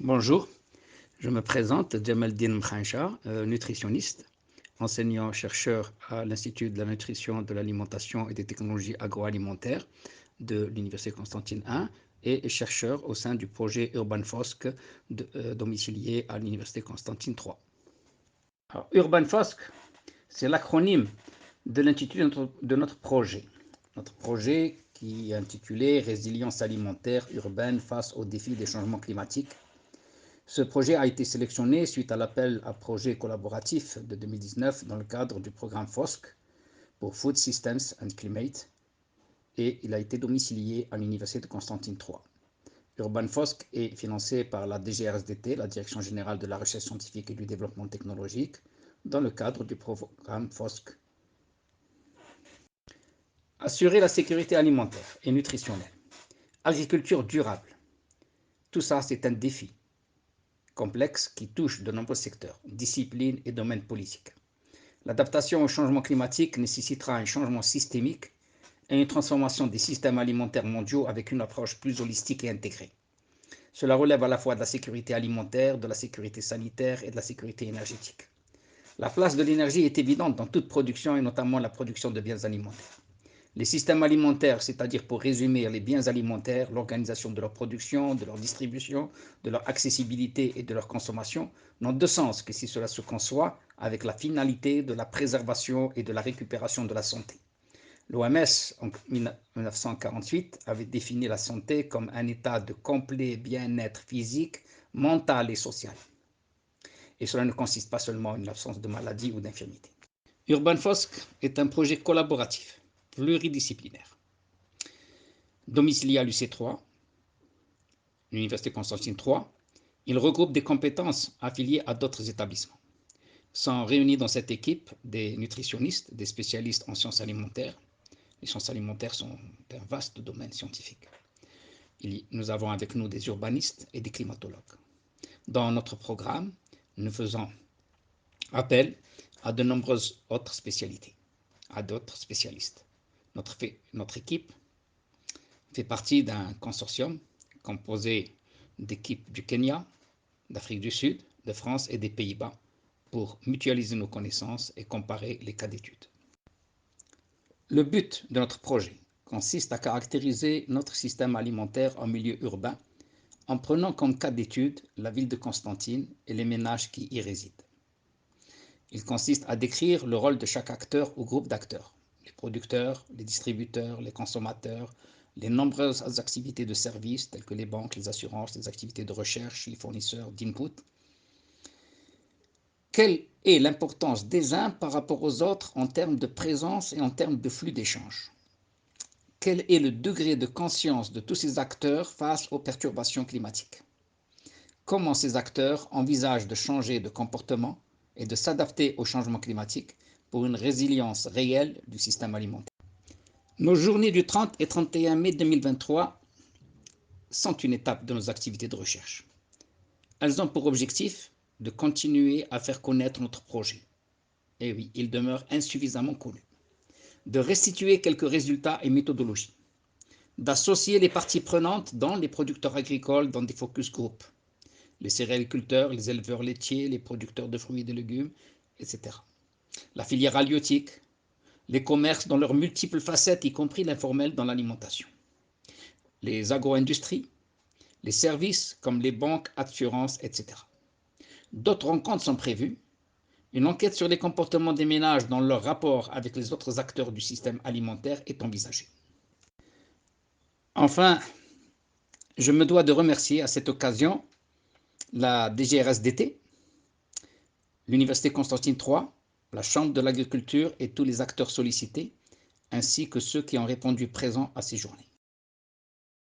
Bonjour, je me présente, Jamaldine Mkhancha, nutritionniste, enseignant-chercheur à l'Institut de la nutrition, de l'alimentation et des technologies agroalimentaires de l'Université Constantine I et chercheur au sein du projet Urban Fosc domicilié à l'Université Constantine III. Alors, Urban Fosc, c'est l'acronyme de l'intitulé de notre projet. Notre projet qui est intitulé Résilience alimentaire urbaine face aux défis des changements climatiques. Ce projet a été sélectionné suite à l'appel à projet collaboratif de 2019 dans le cadre du programme FOSC pour Food Systems and Climate et il a été domicilié à l'Université de Constantine III. Urban FOSC est financé par la DGRSDT, la Direction générale de la recherche scientifique et du développement technologique, dans le cadre du programme FOSC. Assurer la sécurité alimentaire et nutritionnelle, agriculture durable, tout ça c'est un défi complexe qui touche de nombreux secteurs, disciplines et domaines politiques. L'adaptation au changement climatique nécessitera un changement systémique et une transformation des systèmes alimentaires mondiaux avec une approche plus holistique et intégrée. Cela relève à la fois de la sécurité alimentaire, de la sécurité sanitaire et de la sécurité énergétique. La place de l'énergie est évidente dans toute production et notamment la production de biens alimentaires. Les systèmes alimentaires, c'est-à-dire pour résumer les biens alimentaires, l'organisation de leur production, de leur distribution, de leur accessibilité et de leur consommation, n'ont de sens que si cela se conçoit avec la finalité de la préservation et de la récupération de la santé. L'OMS, en 1948, avait défini la santé comme un état de complet bien-être physique, mental et social. Et cela ne consiste pas seulement en une absence de maladie ou d'infirmité. Urban Fosc est un projet collaboratif, pluridisciplinaire, domicilié à l'UC3, l'Université Constantine III. Il regroupe des compétences affiliées à d'autres établissements. Sont réunis dans cette équipe des nutritionnistes, des spécialistes en sciences alimentaires. Les sciences alimentaires sont un vaste domaine scientifique. Nous avons avec nous des urbanistes et des climatologues. Dans notre programme, nous faisons appel à de nombreuses autres spécialités, à d'autres spécialistes. Notre équipe fait partie d'un consortium composé d'équipes du Kenya, d'Afrique du Sud, de France et des Pays-Bas pour mutualiser nos connaissances et comparer les cas d'études. Le but de notre projet consiste à caractériser notre système alimentaire en milieu urbain en prenant comme cas d'étude la ville de Constantine et les ménages qui y résident. Il consiste à décrire le rôle de chaque acteur ou groupe d'acteurs, les producteurs, les distributeurs, les consommateurs, les nombreuses activités de services telles que les banques, les assurances, les activités de recherche, les fournisseurs d'input. Quelle est l'importance des uns par rapport aux autres en termes de présence et en termes de flux d'échange? Quel est le degré de conscience de tous ces acteurs face aux perturbations climatiques? Comment ces acteurs envisagent de changer de comportement et de s'adapter au changement climatique pour une résilience réelle du système alimentaire? Nos journées du 30 et 31 mai 2023 sont une étape de nos activités de recherche. Elles ont pour objectif de continuer à faire connaître notre projet. Et oui, il demeure insuffisamment connu. De restituer quelques résultats et méthodologies. D'associer les parties prenantes, dont les producteurs agricoles, dans des focus groups, les céréaliculteurs, les éleveurs laitiers, les producteurs de fruits et de légumes, etc. La filière halieutique, les commerces dans leurs multiples facettes, y compris l'informel dans l'alimentation. Les agro-industries, les services comme les banques, assurances, etc. D'autres rencontres sont prévues. Une enquête sur les comportements des ménages dans leur rapport avec les autres acteurs du système alimentaire est envisagée. Enfin, je me dois de remercier à cette occasion la DGRSDT, l'Université Constantine III, la Chambre de l'agriculture et tous les acteurs sollicités, ainsi que ceux qui ont répondu présents à ces journées.